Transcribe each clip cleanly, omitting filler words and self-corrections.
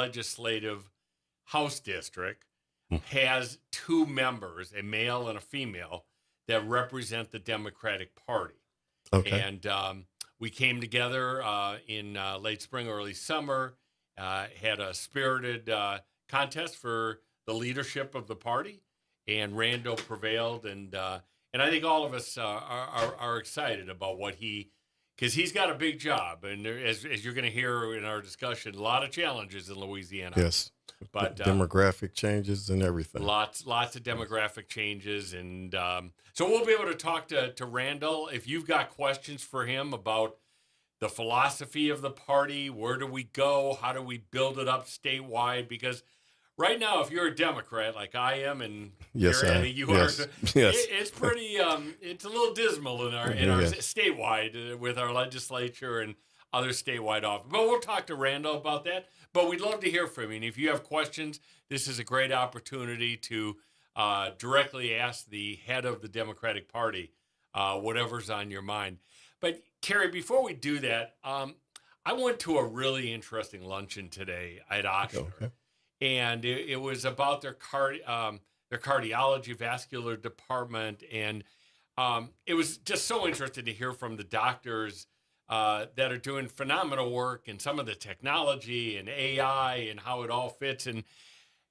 legislative House district Mm. has two members, a male and a female, that represent the Democratic Party. Okay. And we came together in late spring, early summer, had a spirited contest for the leadership of the party, and Randall prevailed. And I think all of us are excited about what because he's got a big job. And as you're going to hear in our discussion, a lot of challenges in Louisiana. Yes. But Demographic changes and everything. lots of demographic changes, and so we'll be able to talk to Randall. If you've got questions for him about the philosophy of the party, where do we go, how do we build it up statewide? Because right now, if you're a Democrat like I am, and Yes, Gary, I I am. think you Yes. are, Yes. it's pretty it's a little dismal in our Yes. statewide with our legislature and other statewide office. But we'll talk to Randall about that. But we'd love to hear from you. And if you have questions, this is a great opportunity to directly ask the head of the Democratic Party whatever's on your mind. But Carrie, before we do that, I went to a really interesting luncheon today at Ochsner, Okay. and it was about their cardiology vascular department, and it was just so interesting to hear from the doctors that are doing phenomenal work, and some of the technology and AI and how it all fits. And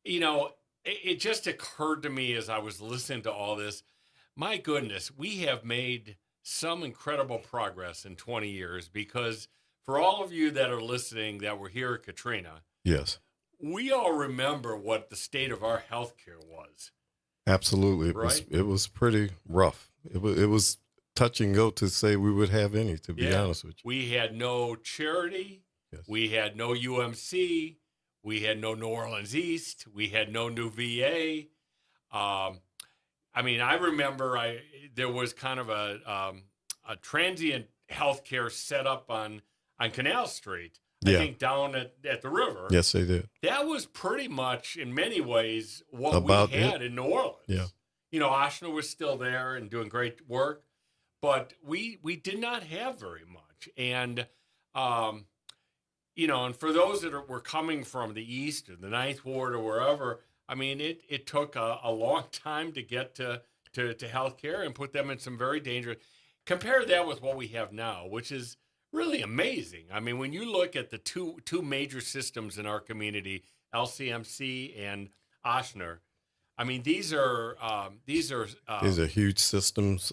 it just occurred to me as I was listening to all this, my goodness, we have made some incredible progress in 20 years, because for all of you that are listening that were here at Katrina, Yes. we all remember what the state of our healthcare was, Absolutely. right? It was pretty rough. It was touch and go to say we would have any, to be Yeah. honest with you. We had no charity. Yes. We had no UMC. We had no New Orleans East. We had no new VA. I remember there was kind of a transient healthcare set up on Canal Street, I Yeah. think down at the river. Yes, they did. That was pretty much, in many ways, what About we had in New Orleans. Yeah. Ochsner was still there and doing great work, but we did not have very much. And, and for those that were coming from the East or the Ninth Ward or wherever, it took a long time to get to healthcare, and put them in some very dangerous. Compare that with what we have now, which is really amazing. When you look at the two major systems in our community, LCMC and Ochsner, these are These are huge systems,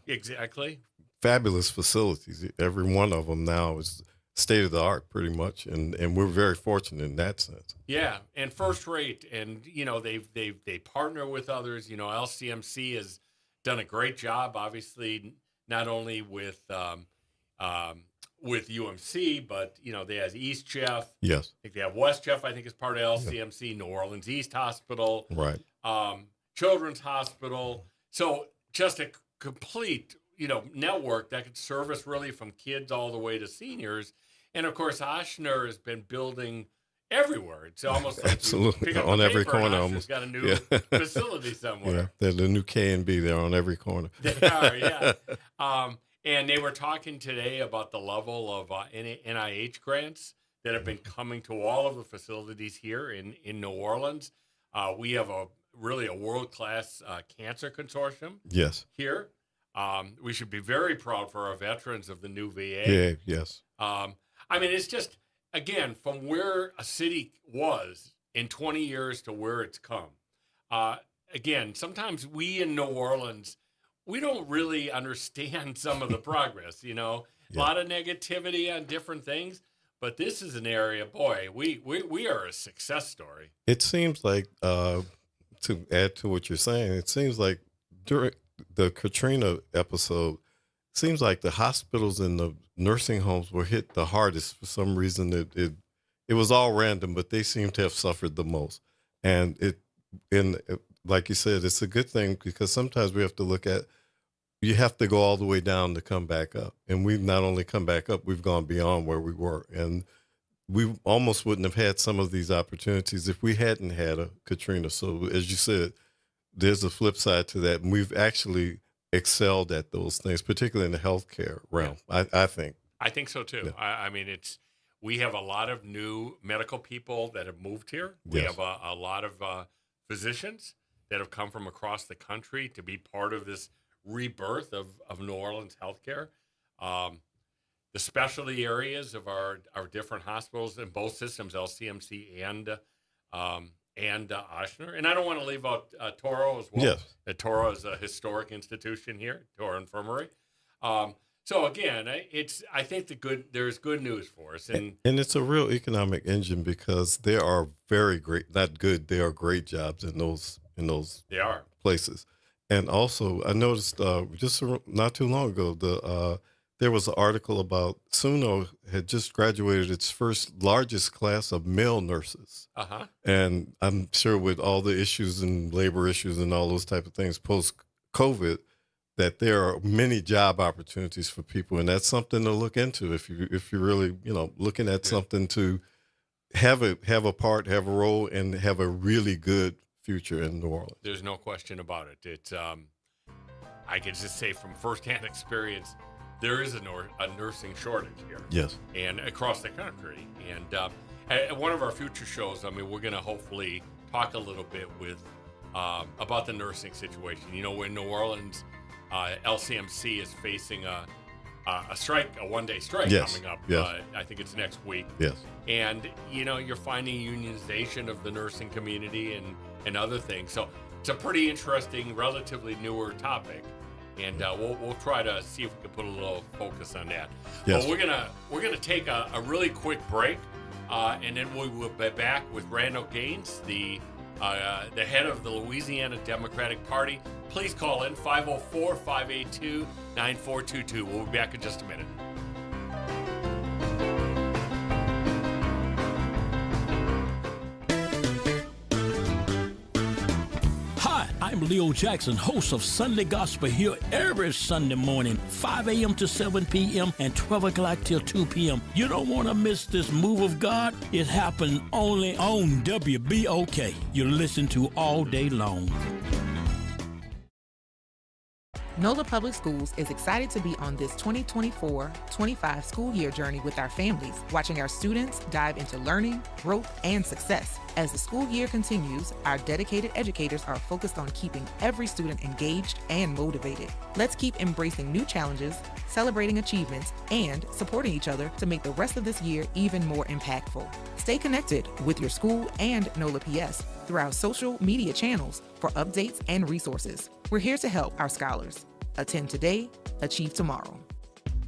exactly. fabulous facilities. Every one of them now is state of the art, pretty much, and we're very fortunate in that sense. Yeah, and first rate, and they partner with others. LCMC has done a great job, obviously, not only with UMC, but they have East Jeff. Yes. I think they have West Jeff. I think is part of LCMC. New Orleans East Hospital, Right. Children's Hospital. So just a complete network that could service really from kids all the way to seniors. And of course, Ochsner has been building everywhere. It's almost like Absolutely. you pick up On the every paper and corner Ochsner's almost. got a new Yeah. facility Yeah. somewhere. They're the new K&B. They're on every corner. They are, yeah. And they were talking today about the level of NIH grants that have been coming to all of the facilities here in New Orleans. We have a world-class cancer consortium Yes. here. We should be very proud for our veterans of the new VA. Yeah. Yes. It's just, again, from where a city was in 20 years to where it's come. Again, sometimes we in New Orleans, we don't really understand some of the progress, A lot of negativity on different things, but this is an area, boy, we are a success story. It seems like, to add to what you're saying, it seems like during the Katrina episode, seems like the hospitals and the nursing homes were hit the hardest for some reason. It was all random, but they seem to have suffered the most. And like you said, it's a good thing, because sometimes we have to look at, you have to go all the way down to come back up. And we've not only come back up, we've gone beyond where we were. And we almost wouldn't have had some of these opportunities if we hadn't had a Katrina. So as you said, there's a flip side to that. And we've actually excelled at those things, particularly in the healthcare realm, I think. I think so too. Yeah. we have a lot of new medical people that have moved here. We Yes. have a lot of physicians that have come from across the country to be part of this rebirth of New Orleans healthcare. The specialty areas of our different hospitals in both systems, LCMC and Ochsner. And I don't want to leave out Toro as well. Yes. Toro is a historic institution here, Toro Infirmary. So again, I think there's good news for us. And it's a real economic engine because there are very great, not good, there are great jobs in those they are. places. And also, I noticed just not too long ago, there was an article about Suno had just graduated its first largest class of male nurses. Uh-huh. And I'm sure with all the issues and labor issues and all those type of things post-COVID, that there are many job opportunities for people, and that's something to look into if you're really looking at something to have a part, have a role, and have a really good future in New Orleans. There's no question about it. It's I can just say from firsthand experience, there is a nursing shortage here. Yes. And across the country. And at one of our future shows, I mean, we're going to hopefully talk a little bit with about the nursing situation. You know, in New Orleans, LCMC is facing a strike, a one-day strike coming up. Yes. I think it's next week. Yes. And, you're finding unionization of the nursing community and other things. So it's a pretty interesting, relatively newer topic. And we'll try to see if we can put a little focus on that. Yes. But we're gonna take a really quick break, and then we will be back with Randall Gaines, the head of the Louisiana Democratic Party. Please call in 504-582-9422. We'll be back in just a minute. Hi, I'm Leo Jackson, host of Sunday Gospel here every Sunday morning, 5 a.m. to 7 p.m. and 12 o'clock till 2 p.m. You don't want to miss this move of God. It happens only on WBOK. You listen to all day long. NOLA Public Schools is excited to be on this 2024-25 school year journey with our families, watching our students dive into learning, growth, and success. As the school year continues, our dedicated educators are focused on keeping every student engaged and motivated. Let's keep embracing new challenges, celebrating achievements, and supporting each other to make the rest of this year even more impactful. Stay connected with your school and NOLA PS through our social media channels for updates and resources. We're here to help our scholars. Attend today, achieve tomorrow.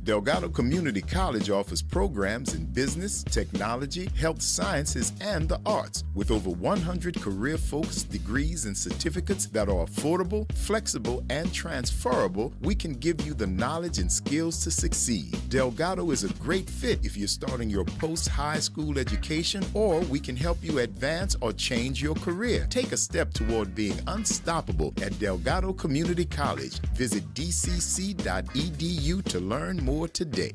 Delgado Community College offers programs in business, technology, health sciences, and the arts. With over 100 career-focused degrees and certificates that are affordable, flexible, and transferable, we can give you the knowledge and skills to succeed. Delgado is a great fit if you're starting your post-high school education, or we can help you advance or change your career. Take a step toward being unstoppable at Delgado Community College. Visit dcc.edu to learn more today.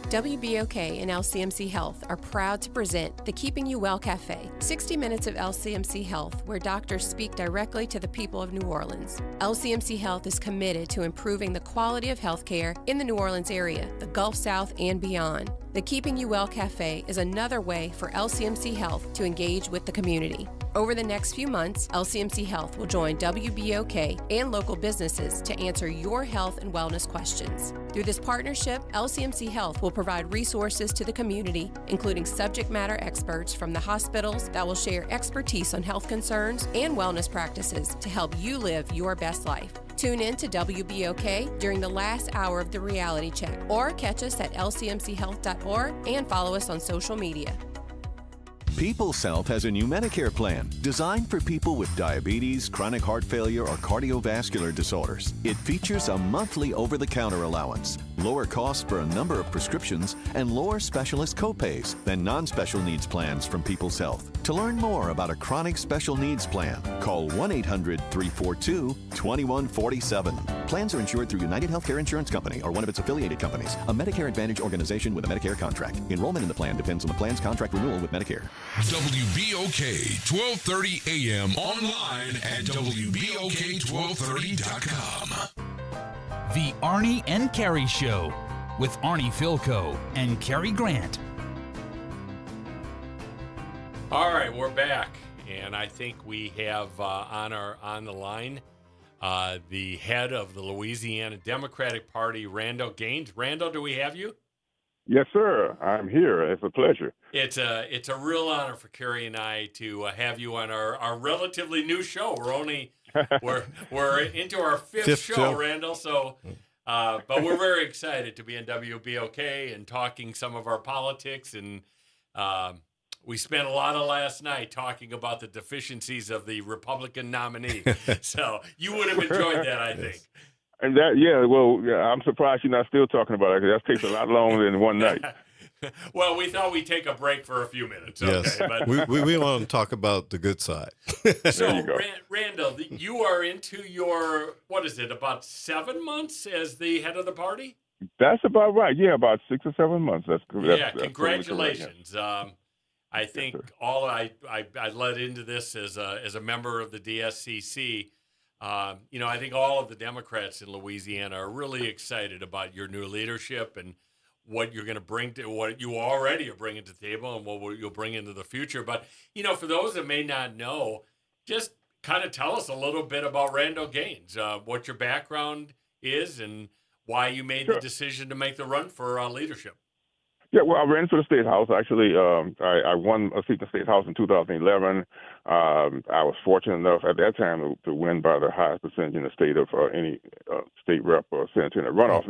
WBOK and LCMC Health are proud to present the Keeping You Well Cafe, 60 minutes of LCMC Health, where doctors speak directly to the people of New Orleans. LCMC Health is committed to improving the quality of healthcare in the New Orleans area, the Gulf South, and beyond. The Keeping You Well Cafe is another way for LCMC Health to engage with the community. Over the next few months, LCMC Health will join WBOK and local businesses to answer your health and wellness questions. Through this partnership, LCMC Health will provide resources to the community, including subject matter experts from the hospitals that will share expertise on health concerns and wellness practices to help you live your best life. Tune in to WBOK during the last hour of the reality check, or catch us at lcmchealth.org and follow us on social media. People's Health has a new Medicare plan designed for people with diabetes, chronic heart failure, or cardiovascular disorders. It features a monthly over-the-counter allowance, lower costs for a number of prescriptions, and lower specialist copays than non-special needs plans from People's Health. To learn more about a chronic special needs plan, call 1-800-342-2147. Plans are insured through United Healthcare Insurance Company or one of its affiliated companies, a Medicare Advantage organization with a Medicare contract. Enrollment in the plan depends on the plan's contract renewal with Medicare. WBOK 1230 AM online at WBOK1230.com. The Arnie and Carrie Show with Arnie Philco and Carrie Grant. All right, we're back, and I think we have on the line the head of the Louisiana Democratic Party, Randall Gaines. Randall, do we have you? Yes, sir. I'm here. It's a pleasure. It's a real honor for Carrie and I to have you on our relatively new show. We're into our fifth show, Randall. So, but we're very excited to be in WBOK and talking some of our politics. And we spent a lot of last night talking about the deficiencies of the Republican nominee. So you would have enjoyed that, I think. And I'm surprised you're not still talking about it, because that takes a lot longer than one night. Well, we thought we'd take a break for a few minutes. Yes, okay, but we want to talk about the good side. So, There you go. Randall, you are into your, what is it, about 7 months as the head of the party? That's about right. Yeah, about 6 or 7 months. That's correct. Yeah, Totally congratulations. correct, I think sir. I led into this as a member of the DSCC. I think all of the Democrats in Louisiana are really excited about your new leadership and what you're going to bring to what you already are bringing to the table and what you'll bring into the future. But, for those that may not know, just kind of tell us a little bit about Randall Gaines, what your background is and why you made the decision to make the run for leadership. Yeah, well, I ran for the state house. Actually, I won a seat in the state house in 2011. I was fortunate enough at that time to win by the highest percentage in the state of any state rep or senator in a runoff.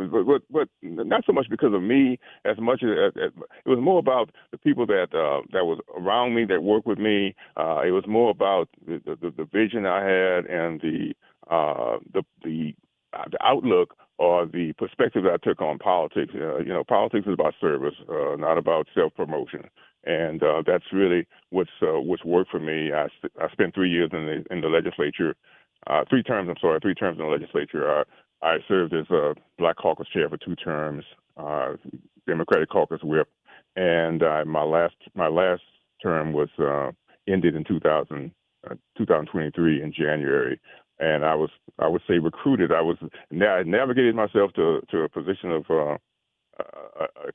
But not so much because of me, as much as it was more about the people that was around me, that worked with me. It was more about the vision I had and the outlook or the perspective that I took on politics. Politics is about service, not about self-promotion, and that's really what's worked for me. I spent 3 years in the legislature, 3 terms in the legislature. I served as a Black Caucus chair for 2 terms, Democratic Caucus whip, and my last term was ended in 2023 in January. And I would say recruited. I navigated myself to a position of a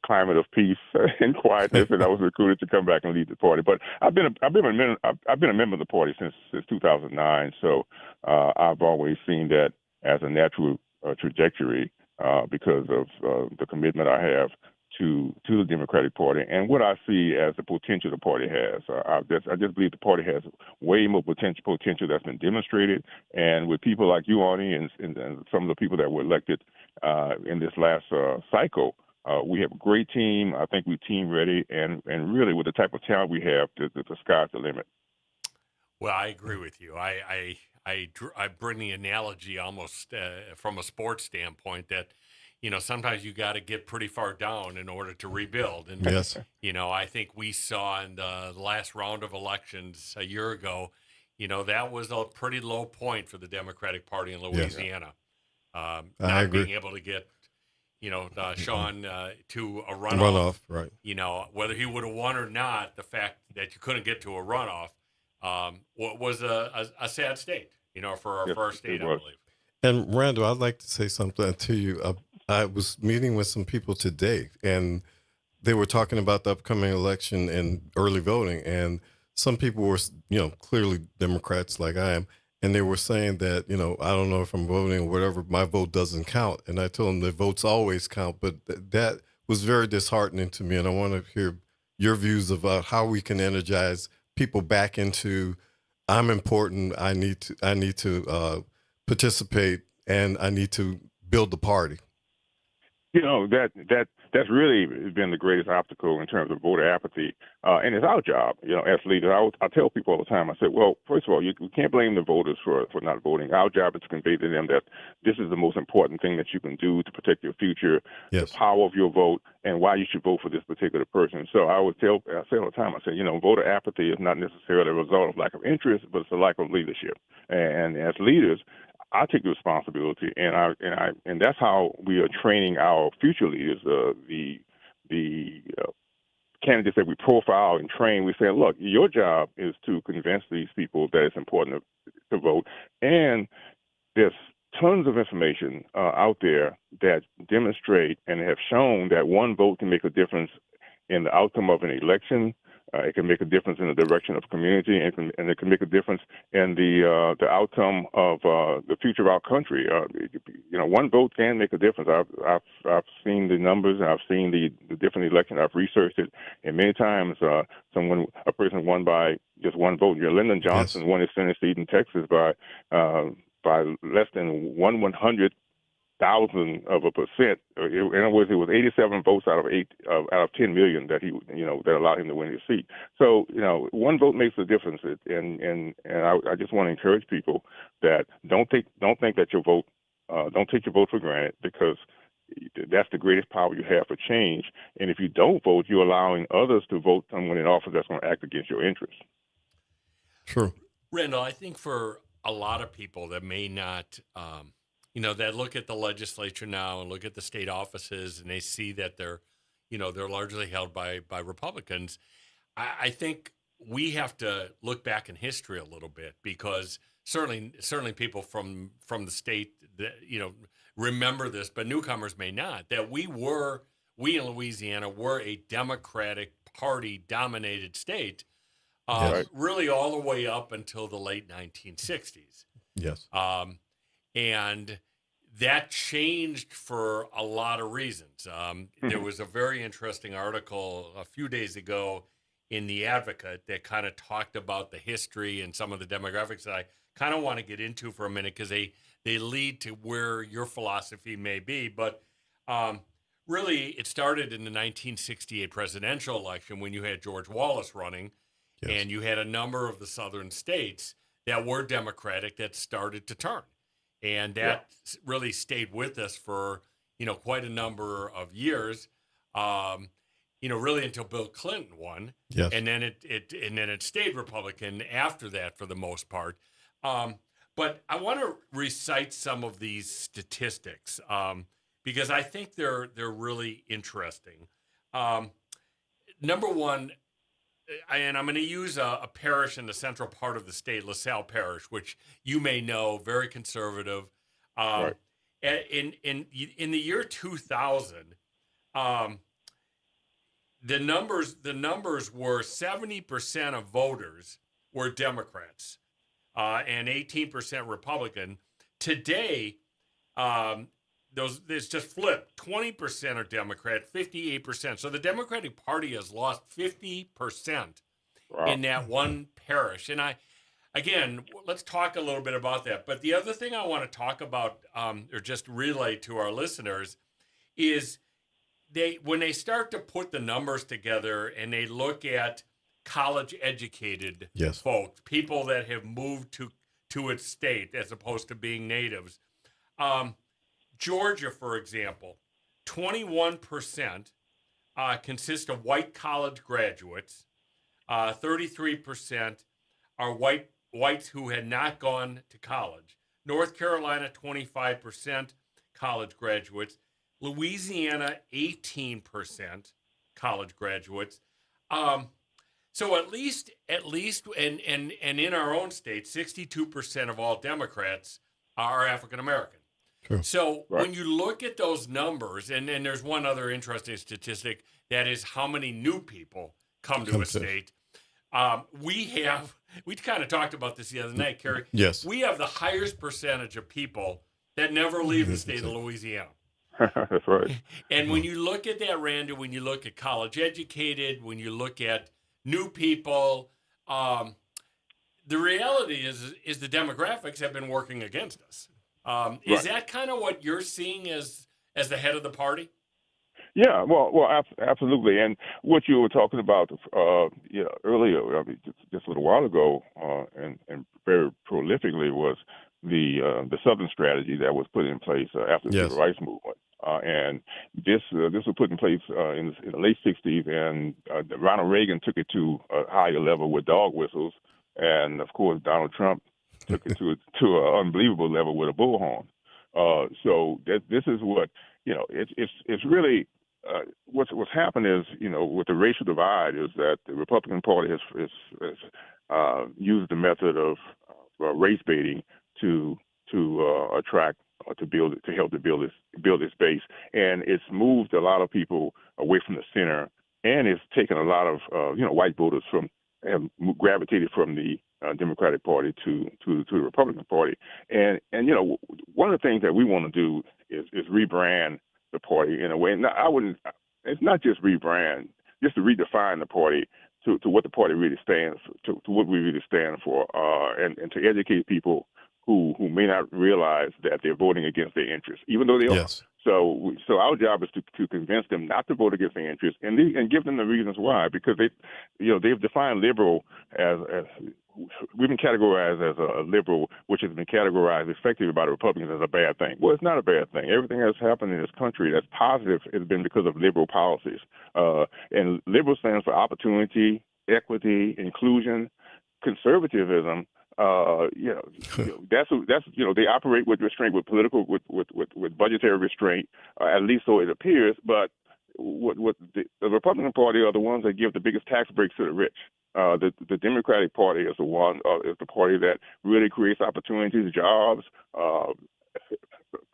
climate of peace and quietness, and I was recruited to come back and lead the party. But I've been a member of the party since 2009. So I've always seen that as a natural trajectory because of the commitment I have to the Democratic Party and what I see as the potential the party has. I just believe the party has way more potential that's been demonstrated. And with people like you, Arnie, and some of the people that were elected in this last cycle, we have a great team. I think we're team ready, and really with the type of talent we have, the sky's the limit. Well, I agree with you. I bring the analogy almost from a sports standpoint that, sometimes you got to get pretty far down in order to rebuild. And, Yes. I think we saw in the last round of elections a year ago, that was a pretty low point for the Democratic Party in Louisiana. I Not agree. being able to get, Sean to a runoff. Runoff, right. Whether he would have won or not, the fact that you couldn't get to a runoff was a sad state, for our state, I believe. And Randall, I'd like to say something to you. I was meeting with some people today, and they were talking about the upcoming election and early voting. And some people were, clearly Democrats like I am, and they were saying that, I don't know if I'm voting or whatever, my vote doesn't count. And I told them that votes always count, but that was very disheartening to me. And I want to hear your views about how we can energize people back into, I'm important, I need to participate, and I need to build the party. That's really been the greatest obstacle in terms of voter apathy, and it's our job, as leaders. I tell people all the time. I say, well, first of all, we can't blame the voters for not voting. Our job is to convey to them that this is the most important thing that you can do to protect your future, Yes. the power of your vote, and why you should vote for this particular person. So I say all the time. I say, voter apathy is not necessarily a result of lack of interest, but it's a lack of leadership. And as leaders, I take the responsibility, and that's how we are training our future leaders. The candidates that we profile and train, we say, look, your job is to convince these people that it's important to vote. And there's tons of information out there that demonstrate and have shown that one vote can make a difference in the outcome of an election. It can make a difference in the direction of community, and it can make a difference in the outcome of the future of our country. One vote can make a difference. I've seen the numbers, and I've seen the different elections. I've researched it, and many times a person won by just one vote. Lyndon Johnson won his Senate seat in Texas by less than 1/100,000 of a percent. In other words, it was 87 votes out of 10 million that that allowed him to win his seat. So one vote makes a difference, and I just want to encourage people that don't think that your vote, don't take your vote for granted, because that's the greatest power you have for change. And if you don't vote, you're allowing others to vote someone in office that's going to act against your interests. True. Randall, I think for a lot of people that may not, that look at the legislature now and look at the state offices, and they see that they're largely held by Republicans. I think we have to look back in history a little bit, because certainly people from the state that, remember this, but newcomers may not, that we in Louisiana were a Democratic Party dominated state, really all the way up until the late 1960s. Yes. And that changed for a lot of reasons. There was a very interesting article a few days ago in The Advocate that kind of talked about the history and some of the demographics that I kind of want to get into for a minute, because they lead to where your philosophy may be. But really, it started in the 1968 presidential election, when you had George Wallace running, and you had a number of the southern states that were Democratic that started to turn. And that really stayed with us for, quite a number of years, really until Bill Clinton won. Yes. And then it stayed Republican after that for the most part. But I want to recite some of these statistics because I think they're really interesting. Number one, and I'm going to use a parish in the central part of the state, LaSalle Parish, which you may know, very conservative. Right. In the year 2000, the numbers were 70% of voters were Democrats, and 18% Republican. Today, it's just flipped. 20% are Democrat, 58%. So the Democratic Party has lost 50% in that one parish. And let's talk a little bit about that. But the other thing I want to talk about, or just relay to our listeners, is when they start to put the numbers together and they look at college-educated folks, people that have moved to its state as opposed to being natives. Georgia, for example, 21% consist of white college graduates. 33% are whites who had not gone to college. North Carolina, 25% college graduates. Louisiana, 18% college graduates. So at least, and in our own state, 62% of all Democrats are African American. True. So when you look at those numbers, and there's one other interesting statistic, that is how many new people come to a state. We kind of talked about this the other night, Kerry. Yes. We have the highest percentage of people that never leave the state of Louisiana. That's right. And when you look at that, Randy, when you look at college educated, when you look at new people, the reality is the demographics have been working against us. Is that kind of what you're seeing as the head of the party? Yeah, well, absolutely. And what you were talking about earlier, I mean, just a little while ago, and very prolifically, was the Southern strategy that was put in place after the Civil Rights Movement. And this was put in place in the late 60s, and Ronald Reagan took it to a higher level with dog whistles, and of course Donald Trump took it to an unbelievable level with a bullhorn. So this is what it's really what's happened is with the racial divide is that the Republican Party has used the method of race baiting to attract. To help to build its base, and it's moved a lot of people away from the center and it's taken a lot of white voters have gravitated from the Democratic Party to the Republican Party, and one of the things that we want to do is rebrand the party in a way. Now, it's not just rebrand, just to redefine the party to what the party really stands to what we really stand for, and to educate people who may not realize that they're voting against their interests, even though they are. Yes. So our job is to convince them not to vote against their interests, and give them the reasons why, because they've defined liberal as we've been categorized as a liberal, which has been categorized effectively by the Republicans as a bad thing. Well, it's not a bad thing. Everything that's happened in this country that's positive has been because of liberal policies. And liberal stands for opportunity, equity, inclusion. Conservatism, that's they operate with restraint, with political, with budgetary restraint, at least so it appears. But what the Republican Party are the ones that give the biggest tax breaks to the rich. The Democratic Party is is the party that really creates opportunities, jobs,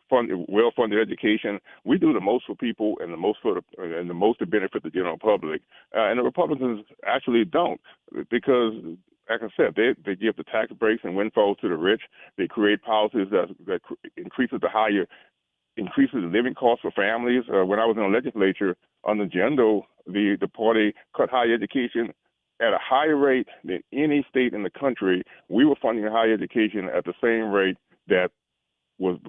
well-funded education. We do the most for people and the most to benefit the general public. And the Republicans actually don't, because, like I said, they give the tax breaks and windfalls to the rich. They create policies that increases the living costs for families. When I was in the legislature under Jindal, the party cut higher education at a higher rate than any state in the country. We were funding higher education at the same rate that was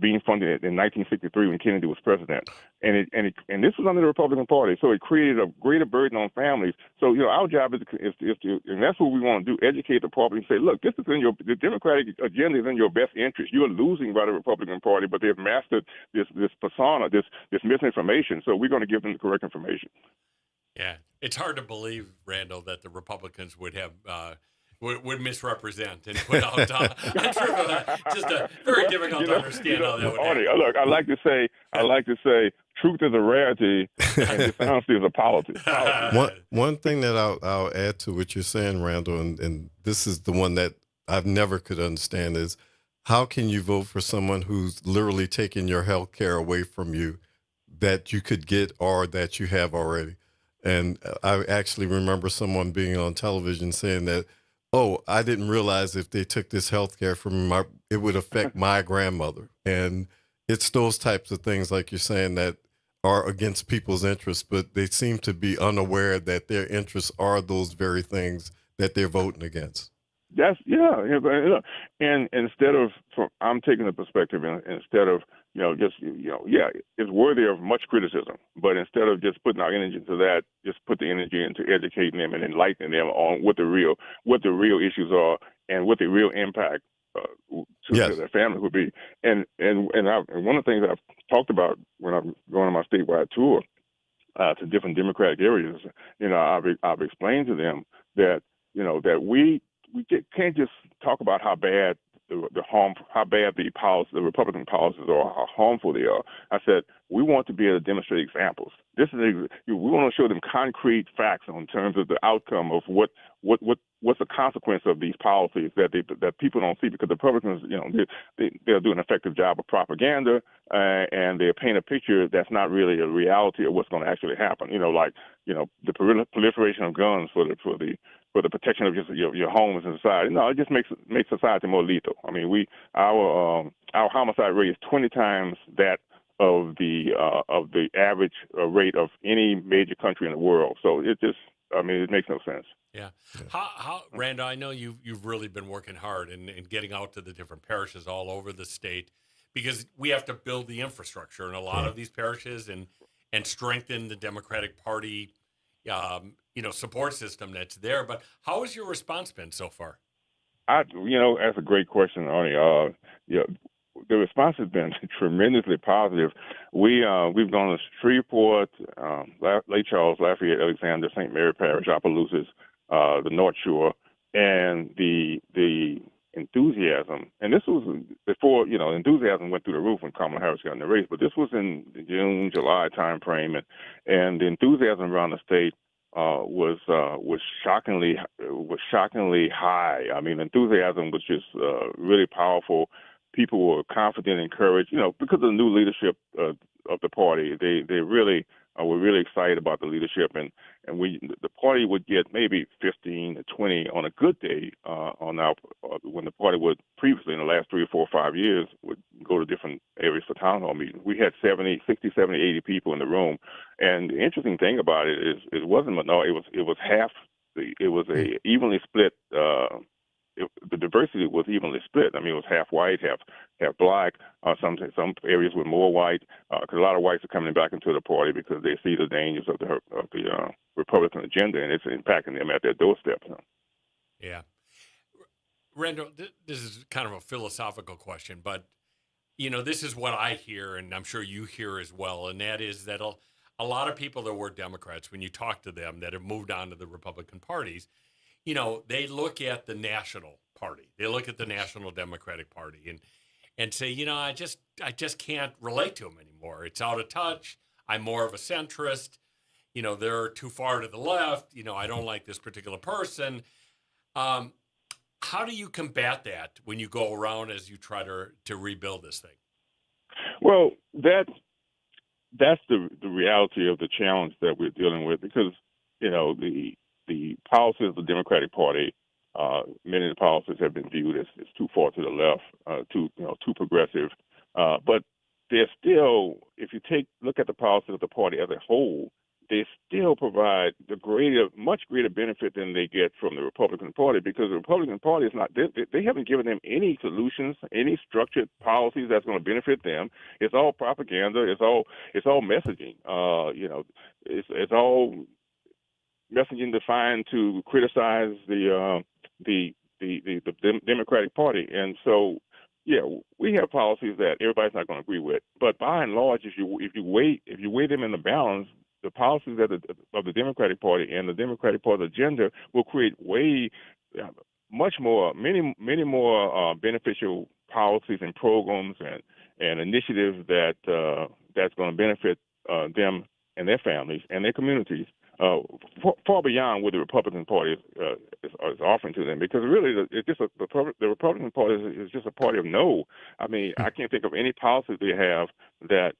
being funded in 1963 when Kennedy was president, and this was under the Republican Party. So it created a greater burden on families. So our job is to, and that's what we want to do: educate the public and say, look, this is the Democratic agenda is in your best interest. You're losing by the Republican Party, but they've mastered this persona, this misinformation. So we're going to give them the correct information. Yeah, it's hard to believe, Randall, that the Republicans would have. Would misrepresent and put out just a very difficult to understand how that would happen. Look, I like to say truth is a rarity and dishonesty is a policy. One thing that I'll add to what you're saying, Randall, and this is the one that I've never could understand, is how can you vote for someone who's literally taking your health care away from you that you could get or that you have already? And I actually remember someone being on television saying that, oh, I didn't realize if they took this health care from me, it would affect my grandmother. And it's those types of things, like you're saying, that are against people's interests, but they seem to be unaware that their interests are those very things that they're voting against. And instead of, I'm taking the perspective, instead of, it's worthy of much criticism, but instead of just putting our energy into that, just put the energy into educating them and enlightening them on what the real issues are and what the real impact to their family would be. And one of the things I've talked about when I'm going on my statewide tour to different Democratic areas, I've explained to them that that we can't just talk about how bad how bad the Republican policies are, how harmful they are. I said we want to be able to demonstrate examples. We want to show them concrete facts in terms of the outcome of what's the consequence of these policies that people don't see, because the Republicans, they'll do an effective job of propaganda and they'll paint a picture that's not really a reality of what's going to actually happen. The proliferation of guns for the protection of just your homes and society. No, it just makes society more lethal. I mean, our homicide rate is 20 times that of the average rate of any major country in the world. So it makes no sense. Yeah. How Randall, I know you've really been working hard and getting out to the different parishes all over the state, because we have to build the infrastructure in a lot of these parishes and strengthen the Democratic Party support system that's there. But how has your response been so far? That's a great question, Arnie. The response has been tremendously positive. We've gone to Shreveport, Lake Charles, Lafayette, Alexander, St. Mary Parish, Opelousas, the North Shore, and the enthusiasm. And this was before, enthusiasm went through the roof when Kamala Harris got in the race, but this was in the June, July timeframe, and the enthusiasm around the state was shockingly high. I mean, enthusiasm was just really powerful. People were confident, encouraged, because of the new leadership of the party. They really were really excited about the leadership, and the party would get maybe 15 to 20 on a good day when the party would previously in the last 3 or 4 or 5 years would go to different areas for town hall meetings. We had 60, 70, 80 people in the room, and the interesting thing about it is it wasn't minority. It was half. It was a evenly split. The diversity was evenly split. I mean, it was half white, half black. Some areas were more white because a lot of whites are coming back into the party because they see the dangers of the Republican agenda, and it's impacting them at their doorstep. Yeah, Randall, this is kind of a philosophical question, but this is what I hear, and I'm sure you hear as well, and that is that a lot of people that were Democrats, when you talk to them that have moved on to the Republican parties, they look at the national party. They look at the National Democratic Party and say, I just can't relate to them anymore. It's out of touch. I'm more of a centrist. They're too far to the left. I don't like this particular person. How do you combat that when you go around as you try to rebuild this thing? Well, that's the reality of the challenge that we're dealing with because, the policies of the Democratic Party, many of the policies have been viewed as too far to the left, too progressive. But they're still, if you look at the policies of the party as a whole, they still provide much greater benefit than they get from the Republican Party because the Republican Party is not. They haven't given them any solutions, any structured policies that's going to benefit them. It's all propaganda. It's all messaging. It's all messaging defined to criticize the Democratic Party, and so we have policies that everybody's not going to agree with. But by and large, if you weigh them in the balance, the policies of the Democratic Party and the Democratic Party agenda will create many more beneficial policies and programs and initiatives that's going to benefit them and their families and their communities. Far beyond what the Republican Party is offering to them, because really, the Republican Party is just a party of no. I mean, I can't think of any policy they have that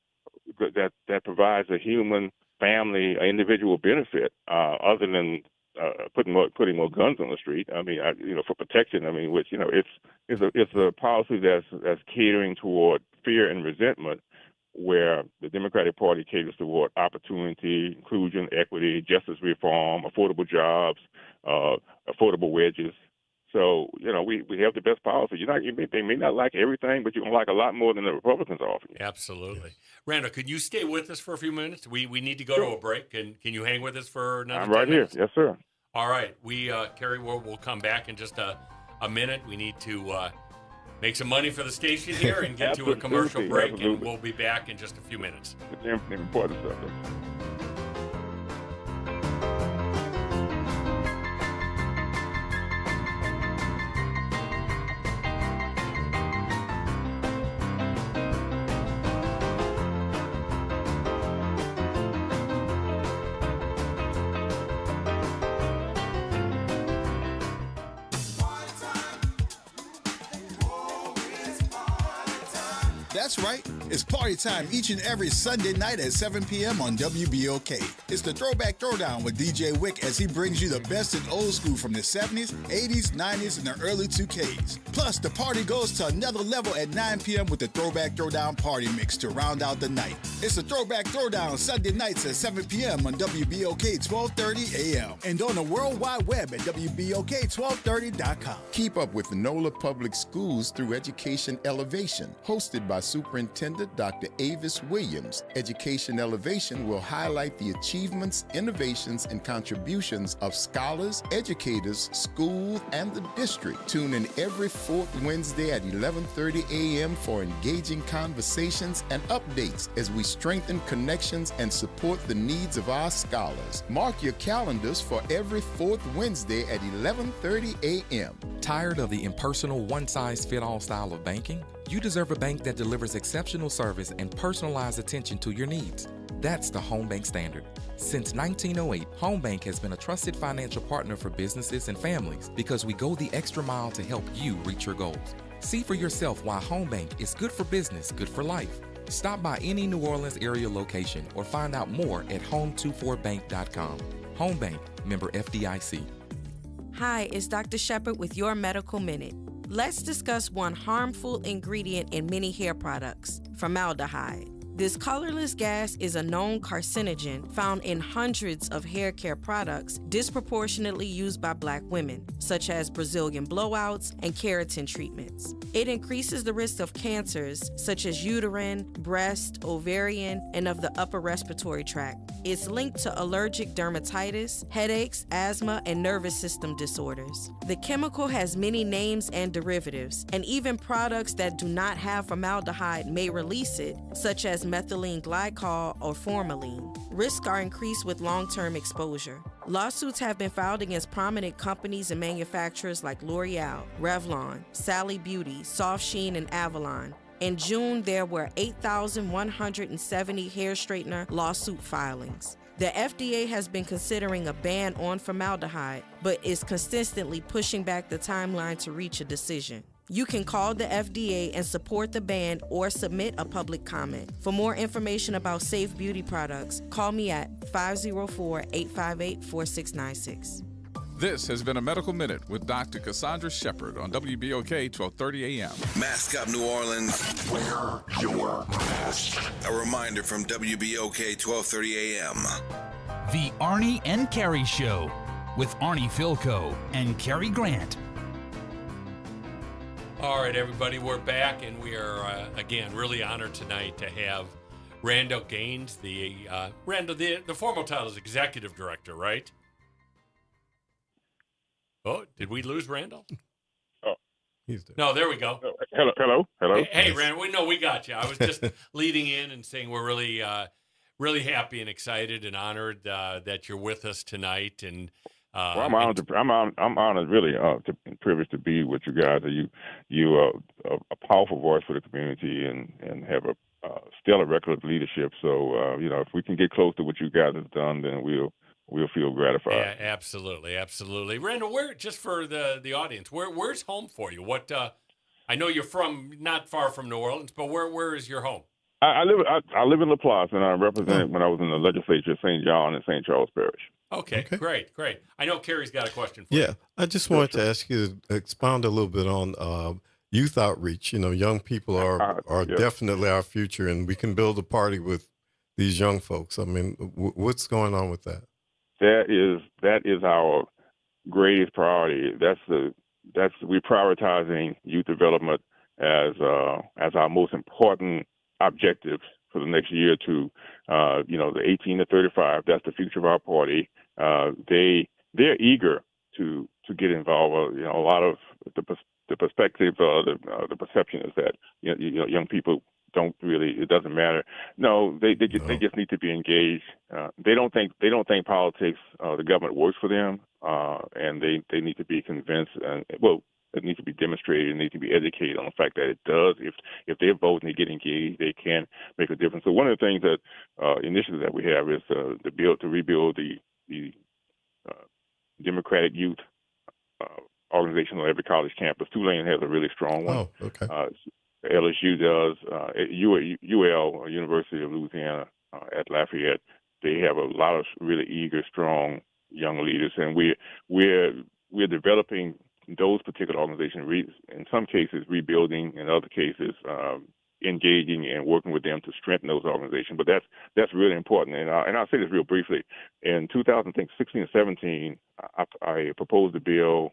provides a human, family, individual benefit other than putting more guns on the street. I mean, for protection. I mean, which it's a policy that's catering toward fear and resentment, where the Democratic Party caters toward opportunity, inclusion, equity, justice reform, affordable jobs, affordable wages. So, we have the best policy. They may not like everything, but you're going to like a lot more than the Republicans offer you. Absolutely. Randall, could you stay with us for a few minutes? We need to go to a break. Can you hang with us for another 10 minutes? Here. Yes, sir. All right. Kerry, we'll come back in just a minute. We need to make some money for the station here and get to a commercial break, and we'll be back in just a few minutes. Important stuff. That's right. It's party time each and every Sunday night at 7 p.m. on WBOK. It's the Throwback Throwdown with DJ Wick as he brings you the best in old school from the 70s, 80s, 90s, and the early 2Ks. Plus, the party goes to another level at 9 p.m. with the Throwback Throwdown Party Mix to round out the night. It's the Throwback Throwdown Sunday nights at 7 p.m. on WBOK 1230 a.m. and on the World Wide Web at WBOK1230.com. Keep up with NOLA Public Schools through Education Elevation, hosted by Superintendent Dr. Avis Williams. Education Elevation will highlight the achievements, innovations, and contributions of scholars, educators, schools, and the district. Tune in every fourth Wednesday at 11:30 a.m. for engaging conversations and updates as we strengthen connections and support the needs of our scholars. Mark your calendars for every fourth Wednesday at 11:30 a.m. Tired of the impersonal, one-size-fits-all style of banking? You deserve a bank that delivers exceptional service and personalized attention to your needs. That's the Home Bank Standard. Since 1908, Home Bank has been a trusted financial partner for businesses and families because we go the extra mile to help you reach your goals. See for yourself why Home Bank is good for business, good for life. Stop by any New Orleans area location or find out more at home24bank.com. Home Bank, member FDIC. Hi, it's Dr. Shepard with your Medical Minute. Let's discuss one harmful ingredient in many hair products, formaldehyde. This colorless gas is a known carcinogen found in hundreds of hair care products disproportionately used by Black women, such as Brazilian blowouts and keratin treatments. It increases the risk of cancers such as uterine, breast, ovarian, and of the upper respiratory tract. It's linked to allergic dermatitis, headaches, asthma, and nervous system disorders. The chemical has many names and derivatives, and even products that do not have formaldehyde may release it, such as methylene glycol or formalin. Risks are increased with long-term exposure. Lawsuits have been filed against prominent companies and manufacturers like L'Oreal, Revlon, Sally Beauty, Soft Sheen, and Avalon. In June, there were 8,170 hair straightener lawsuit filings. The FDA has been considering a ban on formaldehyde, but is consistently pushing back the timeline to reach a decision. You can call the FDA and support the ban or submit a public comment. For more information about safe beauty products, call me at 504-858-4696. This has been a Medical Minute with Dr. Cassandra Shepard on WBOK 1230 AM. Mask Up New Orleans. Wear your mask. A reminder from WBOK 1230 AM. The Arnie and Carrie Show with Arnie Philco and Carrie Grant. All right, everybody, we're back, and we are, again, really honored tonight to have Randall Gaines, the formal title is Executive Director, right? Oh, did we lose Randall? Oh. He's there. No, there we go. Hello. Hey, Randall, we got you. I was just leading in and saying we're really, really happy and excited and honored that you're with us tonight, and well, I'm honored. I'm honored, really, privileged to be with you guys. You are a powerful voice for the community and have a stellar record of leadership. So, if we can get close to what you guys have done, then we'll feel gratified. Yeah, absolutely. Randall, just for the audience, where's home for you? What I know you're from not far from New Orleans, but where is your home? I live in La Place, and I represented when I was in the legislature, St. John and St. Charles Parish. Okay, great. I know Carrie's got a question for you. Yeah, I just wanted to ask you to expound a little bit on youth outreach. Young people are definitely our future, and we can build a party with these young folks. I mean, what's going on with that? That is our greatest priority. We're prioritizing youth development as our most important objective for the next year or two. The 18 to 35, that's the future of our party. They're eager to get involved. A lot of the perspective, the perception is that young people don't really. It doesn't matter. No, they just need to be engaged. They don't think politics, the government works for them, and they need to be convinced. It needs to be demonstrated and need to be educated on the fact that it does. If they vote and they get engaged, they can make a difference. So one of the things that initiatives that we have is to rebuild the Democratic Youth organization on every college campus. Tulane has a really strong one. Oh, okay. LSU does. UL, University of Louisiana at Lafayette, they have a lot of really eager, strong young leaders, and we're developing those particular organizations. In some cases, rebuilding. In other cases, engaging and working with them to strengthen those organizations. But that's really important. And I'll say this real briefly. In 2016 and 17, I proposed a bill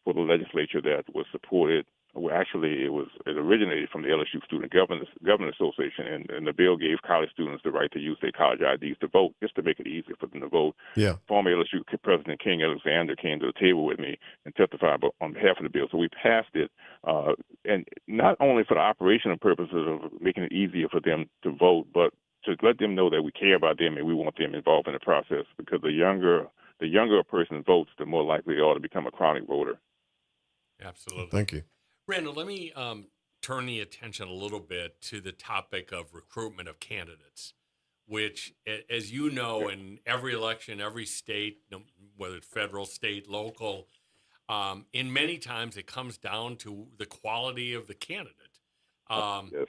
for the legislature that was supported. Well, actually, it originated from the LSU Student Government Association, and the bill gave college students the right to use their college IDs to vote, just to make it easier for them to vote. Yeah. Former LSU President King Alexander came to the table with me and testified on behalf of the bill. So we passed it, and not only for the operational purposes of making it easier for them to vote, but to let them know that we care about them and we want them involved in the process. Because the younger a person votes, the more likely they are to become a chronic voter. Absolutely. Thank you. Randall, let me turn the attention a little bit to the topic of recruitment of candidates, which, as you know, in every election, every state, whether it's federal, state, local, in many times it comes down to the quality of the candidate. Yes.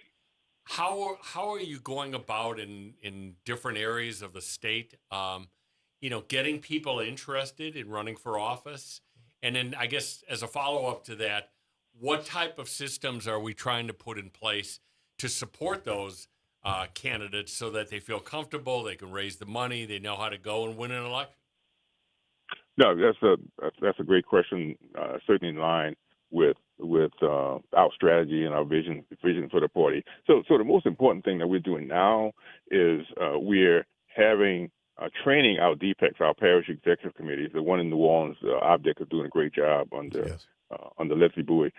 how are you going about in different areas of the state? Getting people interested in running for office, and then I guess as a follow up to that, what type of systems are we trying to put in place to support those candidates so that they feel comfortable, they can raise the money, they know how to go and win an election? No, that's a great question. Certainly in line with our strategy and our vision for the party. So the most important thing that we're doing now is we're having training our DPECs, our parish executive committees. The one in New Orleans, OPDEC, is doing a great job under Leslie Bowie,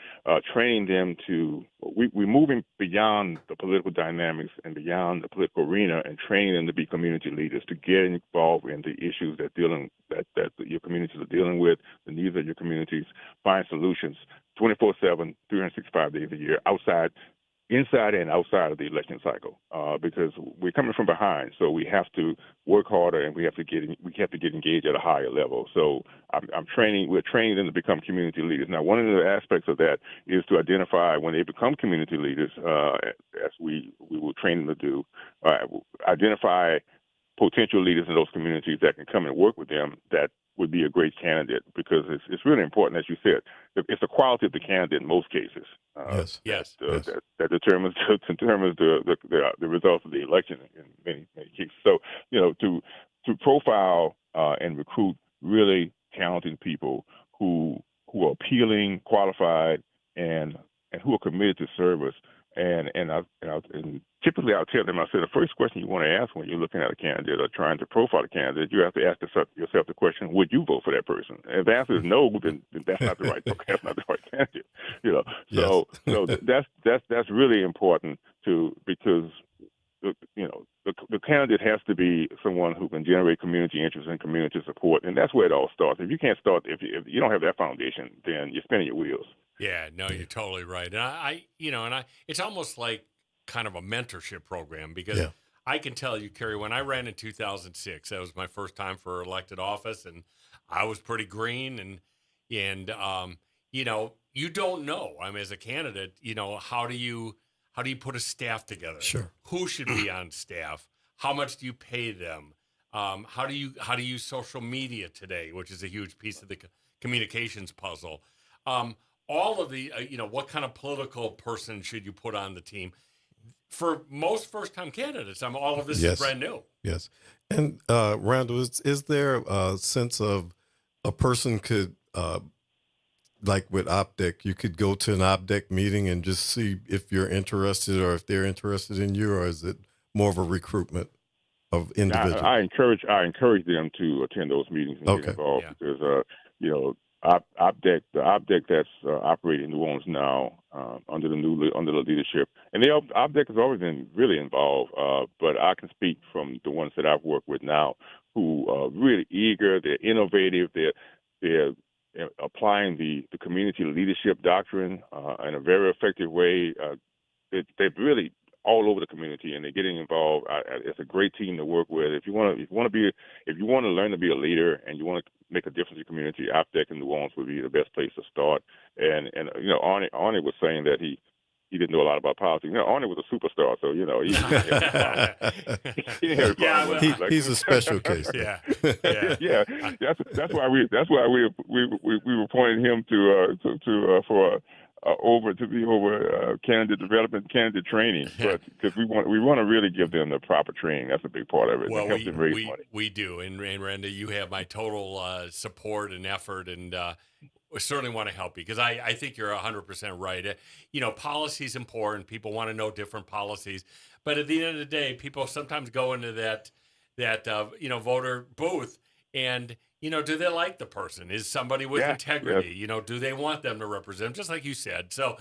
training them to. We're moving beyond the political dynamics and beyond the political arena, and training them to be community leaders, to get involved in the issues that your communities are dealing with, the needs of your communities, find solutions 24/7, 365 days a year, inside and outside of the election cycle, because we're coming from behind, so we have to work harder and we have to get engaged at a higher level. So we're training them to become community leaders. Now, one of the aspects of that is to identify when they become community leaders, as we will train them to do, identify potential leaders in those communities that can come and work with them that would be a great candidate, because it's really important, as you said. It's the quality of the candidate in most cases. Yes. That determines the results of the election in many cases. So to profile and recruit really talented people who are appealing, qualified, and who are committed to service. And typically I'll tell them, I say the first question you want to ask when you're looking at a candidate or trying to profile a candidate, you have to ask yourself the question, would you vote for that person? And if the answer is no, then that's not the right that's not the right candidate. So that's really important because the candidate has to be someone who can generate community interest and community support, and that's where it all starts. If you can't start, if you don't have that foundation, then you're spinning your wheels. Yeah, no, you're totally right. And it's almost like kind of a mentorship program, because I can tell you, Kerry, when I ran in 2006, that was my first time for elected office, and I was pretty green, and you don't know. I mean, as a candidate, how do you put a staff together? Sure. Who should be on staff? How much do you pay them? How do you use social media today, which is a huge piece of the communications puzzle? All of the, what kind of political person should you put on the team? For most first-time candidates, all of this is brand new. Yes. And Randall, is there a sense of a person could, like with OPDEC, you could go to an OPDEC meeting and just see if you're interested or if they're interested in you, or is it more of a recruitment of individuals? I encourage them to attend those meetings and get involved, because OPDEC, the OPDEC that's operating in New Orleans now under the leadership, and OPDEC has always been really involved. But I can speak from the ones that I've worked with now, who are really eager. They're innovative. They're applying the community leadership doctrine in a very effective way. They're really all over the community, and they're getting involved. It's a great team to work with. If you want to learn to be a leader and you want to make a difference in your community, OPDEC in New Orleans would be the best place to start. And Arnie was saying that he didn't know a lot about politics. Arnie was a superstar, so he's a special case. Yeah. That's why we appointed him to be over candidate development, candidate training, but because we want to really give them the proper training. That's a big part of it. Well, help them raise money. We do, and Randa, you have my total support and effort, and we certainly want to help you, because I think you're 100% right. Policy is important. People want to know different policies, but at the end of the day, people sometimes go into that voter booth and. Do they like the person? Is somebody with integrity? Yes. Do they want them to represent them? Just like you said. So,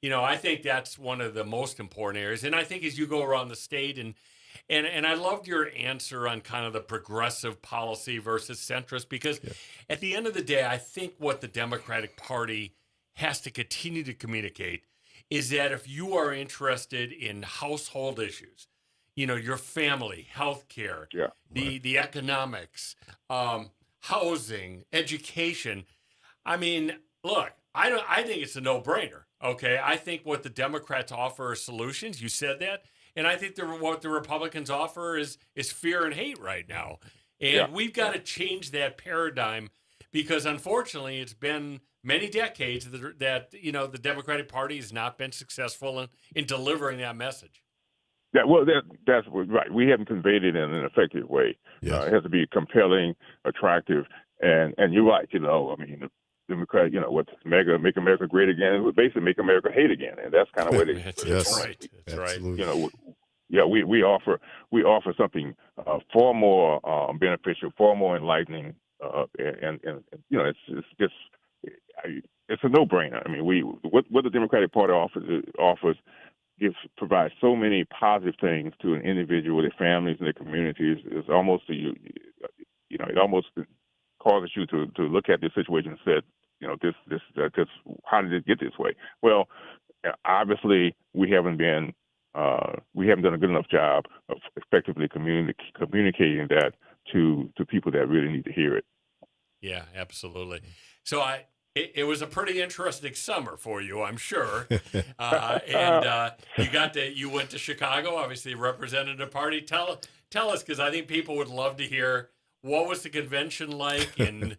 I think that's one of the most important areas. And I think as you go around the state, and I loved your answer on kind of the progressive policy versus centrist, because at the end of the day, I think what the Democratic Party has to continue to communicate is that if you are interested in household issues, your family, healthcare, the economics, housing, education. I mean, look, I think it's a no-brainer. Okay, I think what the Democrats offer are solutions. You said that, and I think what the Republicans offer is fear and hate right now, and we've got to change that paradigm because unfortunately, it's been many decades that the Democratic Party has not been successful in delivering that message. Yeah, well, that's right. We haven't conveyed it in an effective way. Yes. It has to be compelling, attractive, and you're right. I mean, the Democrat, what's Make America Great Again? It would basically make America hate again, and that's kind of what it is. Yes, right. That's absolutely. right. We offer something far more beneficial, far more enlightening, and it's a no-brainer. I mean, what the Democratic Party offers provides so many positive things to an individual, their families, and their communities. It's almost it almost causes you to look at the situation and say, how did it get this way? Well, obviously we haven't done a good enough job of effectively communicating that to people that really need to hear it. Yeah, absolutely. So it was a pretty interesting summer for you, I'm sure. And you went to Chicago, obviously represented the party. Tell us, because I think people would love to hear what was the convention like. And,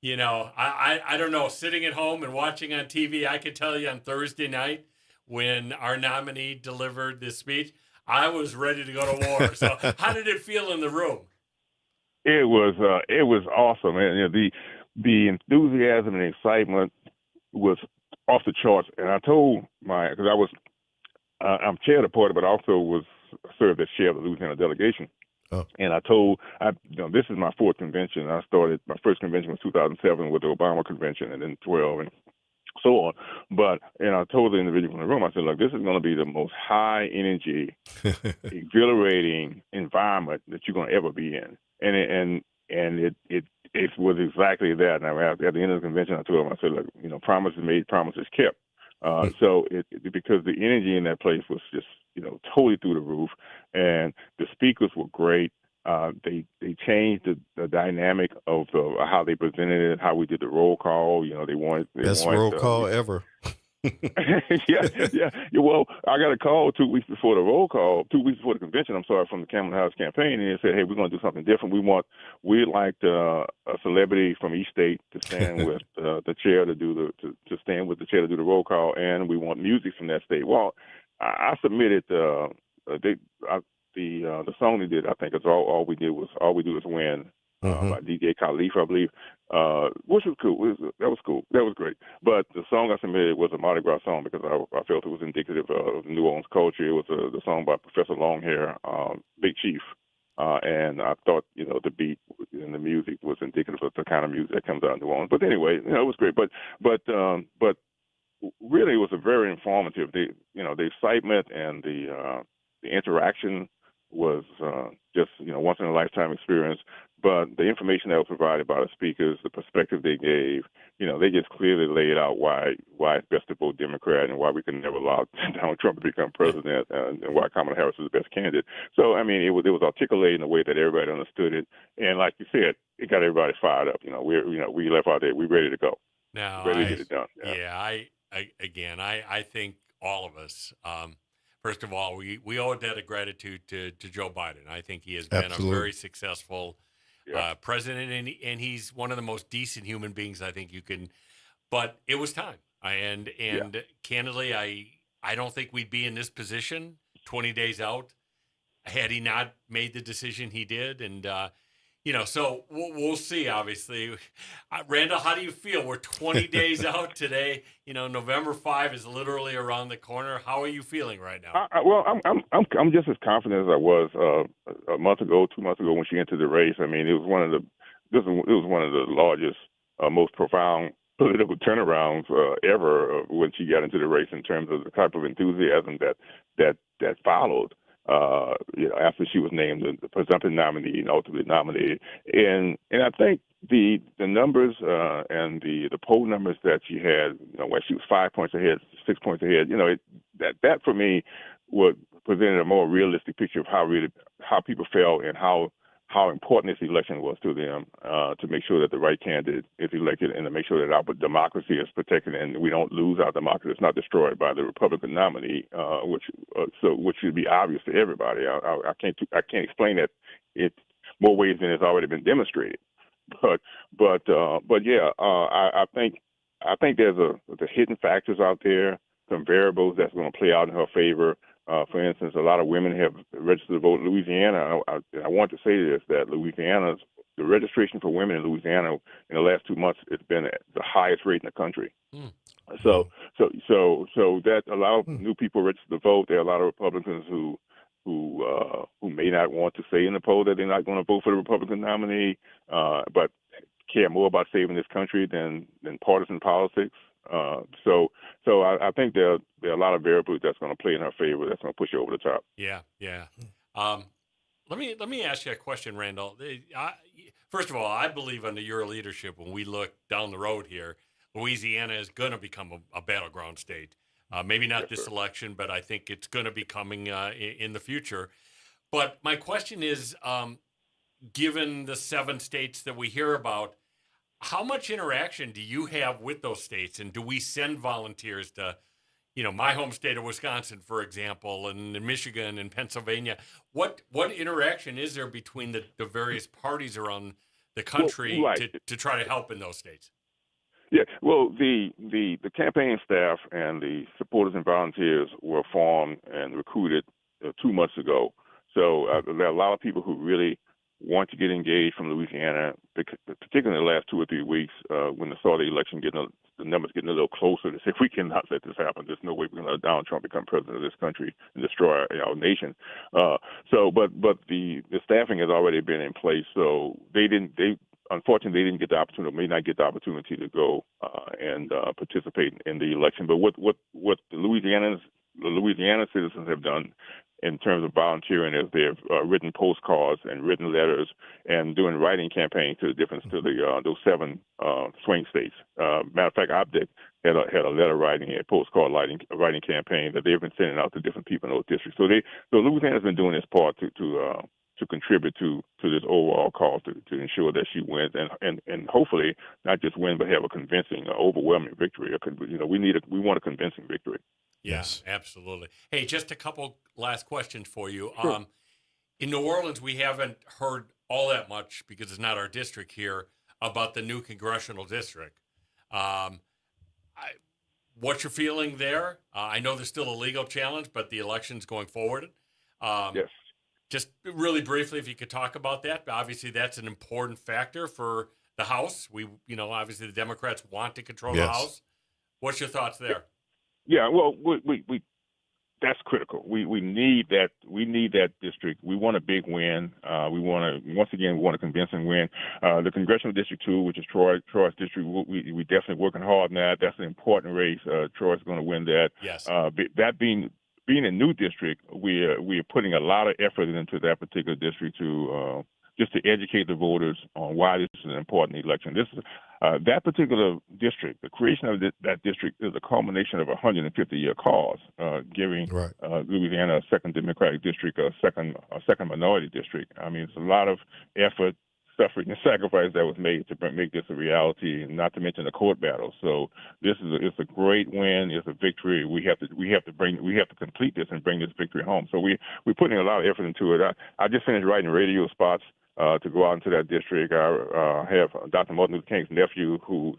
I don't know, sitting at home and watching on TV, I could tell you on Thursday night when our nominee delivered this speech, I was ready to go to war. So how did it feel in the room? It was awesome, and the enthusiasm and excitement was off the charts. And I told because I'm chair of the party, but I also served as chair of the Louisiana delegation. Oh. And this is my fourth convention. My first convention was 2007 with the Obama convention, and then 12, and so on. And I told the individual in the room, I said, look, this is going to be the most high energy, exhilarating environment that you're going to ever be in. And it was exactly that. And at the end of the convention, I told him, I said, look, promises made, promises kept. So because the energy in that place was just, totally through the roof, and the speakers were great. They changed the dynamic of how they presented it, how we did the roll call. They wanted best roll call ever. yeah. Well, I got a call 2 weeks before the convention, from the Kamala Harris campaign, and they said, hey, we're going to do something different. We'd like a celebrity from each state to stand with the chair to stand with the chair to do the roll call, and we want music from that state. Well, I submitted the song they did. I think it's all we do is win. By DJ Khalif, I believe, which was cool. That was cool. That was great. But the song I submitted was a Mardi Gras song because I felt it was indicative of New Orleans culture. It was the song by Professor Longhair, Big Chief. And I thought, the beat and the music was indicative of the kind of music that comes out of New Orleans. But anyway, it was great. But really, it was a very informative. The excitement and the interaction was just once in a lifetime experience. But the information that was provided by the speakers, the perspective they gave, they just clearly laid out why it's best to vote Democrat and why we can never allow Donald Trump to become president, and why Kamala Harris is the best candidate. So I mean, it was articulated in a way that everybody understood it, and like you said, it got everybody fired up. We left out there, we ready to go, ready to get it done. I think all of us. First of all, we owe a debt of gratitude to Joe Biden. I think he has been a very successful president, and he's one of the most decent human beings I think you can. But it was time, and candidly, I don't think we'd be in this position 20 days out had he not made the decision he did, and so we'll see. Obviously, Randall, how do you feel? We're 20 days out today. November 5 is literally around the corner. How are you feeling right now? I'm just as confident as I was a month ago, 2 months ago when she entered the race. I mean, it was one of the largest, most profound political turnarounds ever when she got into the race in terms of the type of enthusiasm that followed. After she was named the presumptive nominee and ultimately nominated, and I think the numbers and the poll numbers that she had, where she was 5 points ahead, 6 points ahead, that for me would presented a more realistic picture of how people felt and how how important this election was to them, to make sure that the right candidate is elected and to make sure that our democracy is protected and we don't lose our democracy. It's not destroyed by the Republican nominee, which should be obvious to everybody. I can't explain that it more ways than it's already been demonstrated. But yeah, I think there's the hidden factors out there, some variables that's going to play out in her favor. For instance, a lot of women have registered to vote in Louisiana. I want to say this, that the registration for women in Louisiana in the last 2 months, it's been at the highest rate in the country. So that a lot of new people registered to vote. There are a lot of Republicans who may not want to say in the poll that they're not going to vote for the Republican nominee, but care more about saving this country than partisan politics. So I think there are a lot of variables that's going to play in her favor. That's going to push her over the top. Yeah. Let me ask you a question, Randall. First of all, I believe under your leadership, when we look down the road here, Louisiana is going to become a battleground state. Maybe not this election, but I think it's going to be coming in the future. But my question is, given the 7 states that we hear about, how much interaction do you have with those states? And do we send volunteers to, my home state of Wisconsin, for example, and Michigan and Pennsylvania? What interaction is there between the various parties around the country to try to help in those states? Yeah, well, the campaign staff and the supporters and volunteers were formed and recruited 2 months ago. So there are a lot of people who really want to get engaged from Louisiana, particularly in the last 2 or 3 weeks when they saw the election the numbers getting a little closer. They said, we cannot let this happen. There's no way we're going to let Donald Trump become president of this country and destroy our nation. But the staffing has already been in place. So unfortunately, they didn't get the opportunity, may not get the opportunity to go and participate in the election. But what the Louisiana citizens have done in terms of volunteering is they've written postcards and written letters and doing writing campaigns to those 7 swing states. Matter of fact, OPDEC had a letter writing, a postcard writing campaign that they've been sending out to different people in those districts. So Louisiana's been doing its part to contribute to this overall cause to ensure that she wins and hopefully not just win but have a convincing, overwhelming victory. We want a convincing victory. Yes, absolutely. Hey, just a couple last questions for you. Sure. In New Orleans, we haven't heard all that much because it's not our district here about the new congressional district. What's your feeling there? I know there's still a legal challenge, but the election's going forward. Yes. Just really briefly, if you could talk about that. Obviously, that's an important factor for the House. Obviously the Democrats want to control the House. What's your thoughts there? Yeah, well, we that's critical. We need that. We need that district. We want a big win. We want a convincing win. The congressional district 2, which is Troy's district, we definitely working hard on that. That's an important race. Troy's going to win that. Yes. That being a new district, we are putting a lot of effort into that particular district to just to educate the voters on why this is an important election. This is that particular district. The creation of that district is a culmination of a 150-year cause, giving Louisiana a second Democratic district, a second minority district. I mean, it's a lot of effort, suffering, and sacrifice that was made to make this a reality, and not to mention the court battle. So it's a great win. It's a victory. We have to complete this and bring this victory home. So we're putting a lot of effort into it. I just finished writing radio spots to go out into that district. I have Dr. Martin Luther King's nephew, who's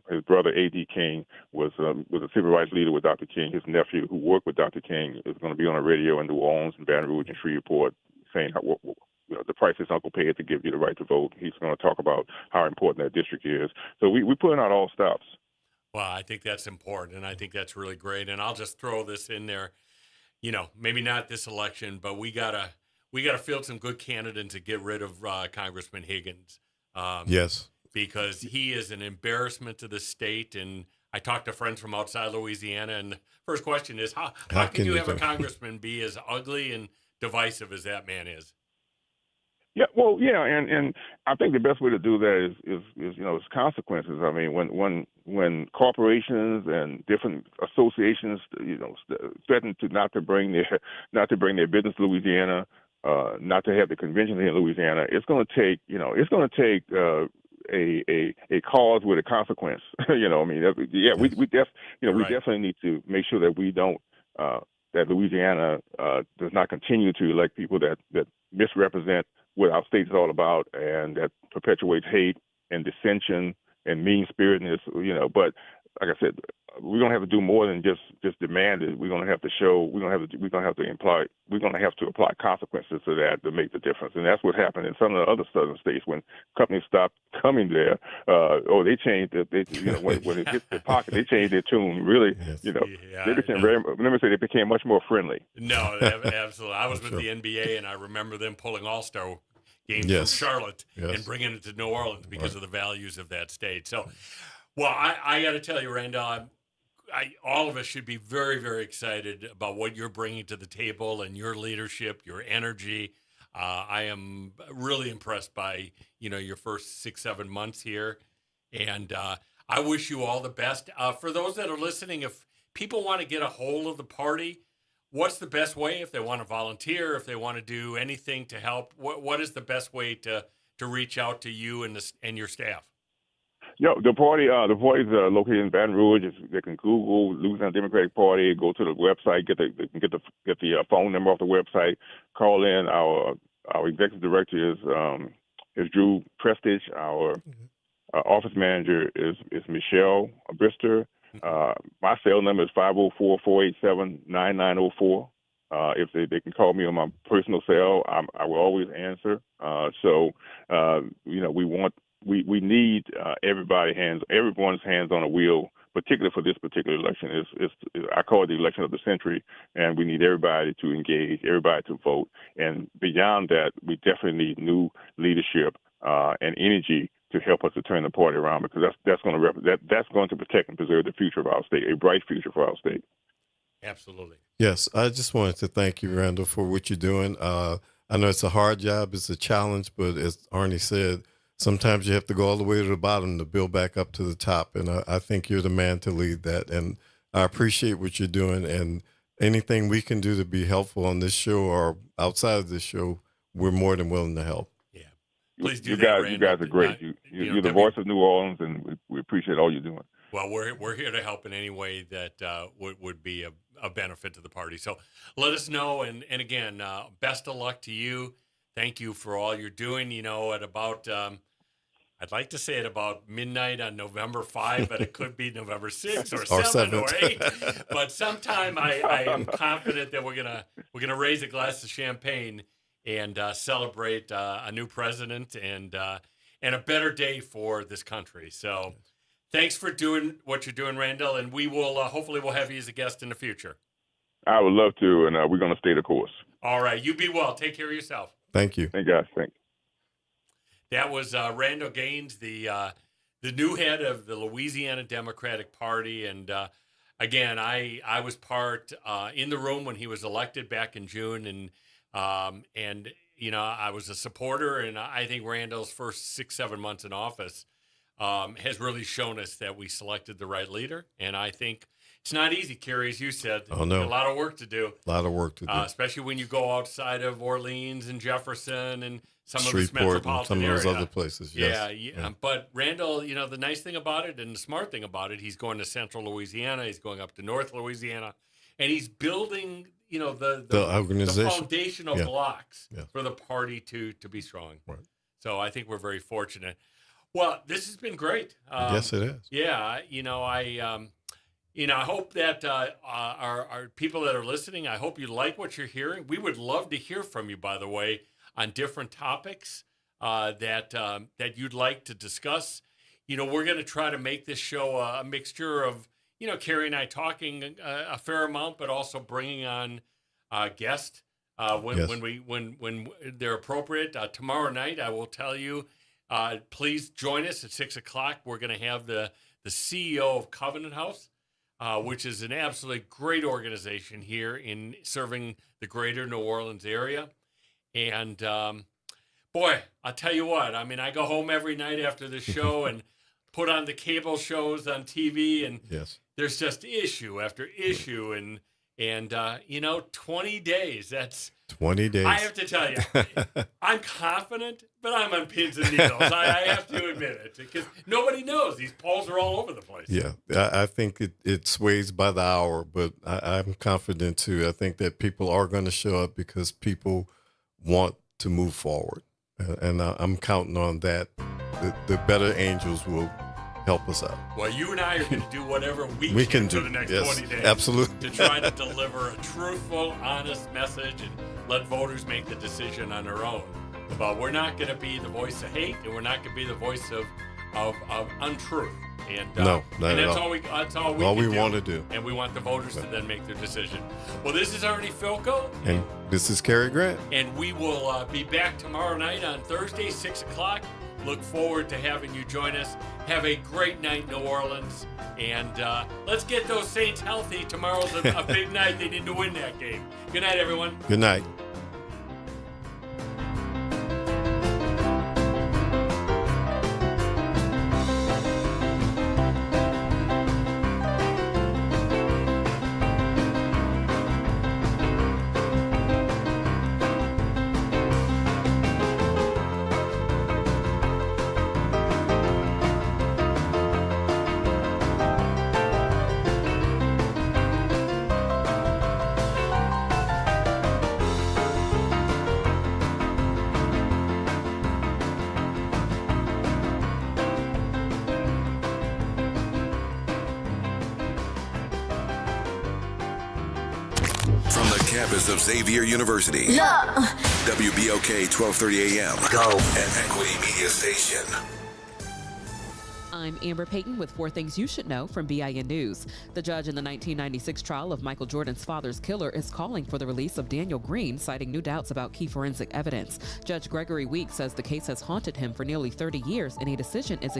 his brother A.D. King was a civil rights leader with Dr. King. His nephew, who worked with Dr. King, is going to be on the radio in New Orleans and Baton Rouge and Shreveport, saying the price his uncle paid to give you the right to vote. He's going to talk about how important that district is. So we're putting out all stops. Well, I think that's important, and I think that's really great. And I'll just throw this in there. Maybe not this election, but we gotta field some good candidates and get rid of Congressman Higgins. Yes, because he is an embarrassment to the state. And I talked to friends from outside Louisiana, and the first question is, how can you have a congressman be as ugly and divisive as that man is? Yeah, well, yeah, and I think the best way to do that is consequences. I mean, when corporations and different associations, threaten not to bring their business to Louisiana, not to have the convention here in Louisiana, it's going to take, a cause with a consequence. We definitely need to make sure that we don't, that Louisiana does not continue to elect people that misrepresent what our state is all about and that perpetuates hate and dissension and mean-spiritedness, but like I said, we're gonna have to do more than just demand it. We're gonna have to show. We're gonna have to apply consequences to that to make the difference. And that's what happened in some of the other southern states when companies stopped coming there. They changed. When it hit their pocket, they changed their tune. Really, they became they became much more friendly. No, absolutely. I was with the NBA, and I remember them pulling All-Star games from Charlotte and bringing it to New Orleans because of the values of that state. So. Well, I got to tell you, Randall, all of us should be very, very excited about what you're bringing to the table and your leadership, your energy. I am really impressed by, your first 6-7 months here. And I wish you all the best. For those that are listening, if people want to get a hold of the party, what's the best way if they want to volunteer, if they want to do anything to help? What is the best way to reach out to you and your staff? The party is located in Baton Rouge. They can Google Louisiana Democratic Party, go to the website, get the phone number off the website, call in. Our executive director is Drew Prestige. Our office manager is Michelle Brister. My cell number is 504-487-9904. If they can call me on my personal cell, I will always answer. We need everyone's hands on a wheel, particularly for this particular election. I call it the election of the century, and we need everybody to engage, everybody to vote. And beyond that, we definitely need new leadership and energy to help us to turn the party around, because that's going to protect and preserve the future of our state, a bright future for our state. Absolutely. Yes, I just wanted to thank you, Randall, for what you're doing. I know it's a hard job, it's a challenge, but as Arnie said, sometimes you have to go all the way to the bottom to build back up to the top. And I think you're the man to lead that. And I appreciate what you're doing. And anything we can do to be helpful on this show or outside of this show, we're more than willing to help. Yeah. Please do you that, guys, Randall. You guys are great. You're the voice of New Orleans, and we appreciate all you're doing. Well, we're here to help in any way that would be a benefit to the party. So let us know. And again, best of luck to you. Thank you for all you're doing. At about... I'd like to say it about midnight on November 5, but it could be November 6 or 7 or 8. But sometime I am confident that we're gonna raise a glass of champagne and celebrate a new president and a better day for this country. So thanks for doing what you're doing, Randall, and we will hopefully we'll have you as a guest in the future. I would love to, and we're going to stay the course. All right, you be well. Take care of yourself. Thank you. Thank you, guys. Thanks. That was Randall Gaines, the new head of the Louisiana Democratic Party. And again, I was part in the room when he was elected back in June. And I was a supporter. And I think Randall's first 6-7 months in office has really shown us that we selected the right leader. And I think it's not easy, Kerry, as you said. Oh, no. A lot of work to do. A lot of work to do. Especially when you go outside of Orleans and Jefferson and some of this Shreveport metropolitan and some of those area. other places. Yes. Yeah. But Randall, the nice thing about it and the smart thing about it, he's going to central Louisiana, he's going up to North Louisiana, and he's building, the organization, the foundational blocks for the party to be strong. Right. So I think we're very fortunate. Well, this has been great. Yes, it is. Yeah. I hope that our people that are listening, I hope you like what you're hearing. We would love to hear from you, by the way, on different topics that you'd like to discuss. We're going to try to make this show a mixture of, Kerry and I talking a fair amount, but also bringing on guests when they're appropriate. Tomorrow night, I will tell you, please join us at 6:00. We're going to have the CEO of Covenant House, which is an absolutely great organization here in serving the greater New Orleans area. And boy, I'll tell you what, I go home every night after the show and put on the cable shows on TV, and there's just issue after issue. And And, 20 days, that's 20 days. I have to tell you, I'm confident, but I'm on pins and needles. I have to admit it, because nobody knows. These polls are all over the place. Yeah, I think it sways by the hour, but I'm confident too. I think that people are going to show up because people want to move forward. And I'm counting on that. The better angels will help us out. Well, you and I are going to do whatever we can do for the next 20 days. Absolutely. To try to deliver a truthful, honest message and let voters make the decision on their own. But we're not going to be the voice of hate, and we're not going to be the voice of untruth. And no, not and at that's all. That's all we want to do. And we want the voters to then make their decision. Well, this is Arnie Filko. And this is Cary Grant. And we will be back tomorrow night on Thursday, 6 o'clock. Look forward to having you join us. Have a great night, New Orleans. And let's get those Saints healthy. Tomorrow's a big night. They need to win that game. Good night, everyone. Good night. From the campus of Xavier University. WBOK 1230 AM. Go. An Equity Media Station. I'm Amber Payton with 4 Things You Should Know from BIN News. The judge in the 1996 trial of Michael Jordan's father's killer is calling for the release of Daniel Green, citing new doubts about key forensic evidence. Judge Gregory Weeks says the case has haunted him for nearly 30 years, and a decision is